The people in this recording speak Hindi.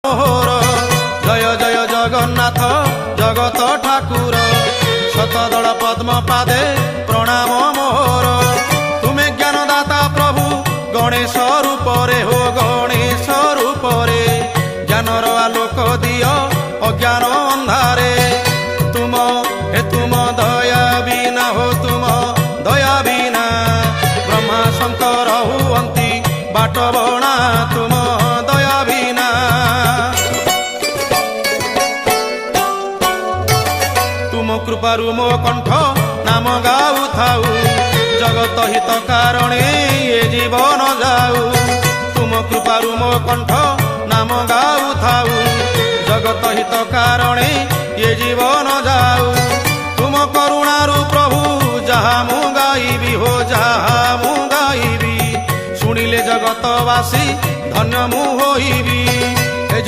मोहर जय जय जगन्नाथ जगत ठाकुर शतदल पद्म पादे प्रणाम मोहर तुमे ज्ञानदाता प्रभु गणेश रूपरे हो गणेश रूपरे ज्ञानर आलोक दियो अज्ञान अंधारे तुम दया बिना हो तुम दया बिना ब्रह्मा शंकर हुअंती बाट बणा तुम दया बिना तुम कृपारु मो कंठ नाम गाऊ थाऊ जगत हित कारणे ये जीवन जाऊ तुम कृपारु मो कंठ नाम गाऊ थाऊ जगत हित कारणे ये जीवन जाऊ तुम करुणारु प्रभु जहा मु गाइबी हो जहा मु गाइबी शुणिले जगतवासी धन्य मु होइबी।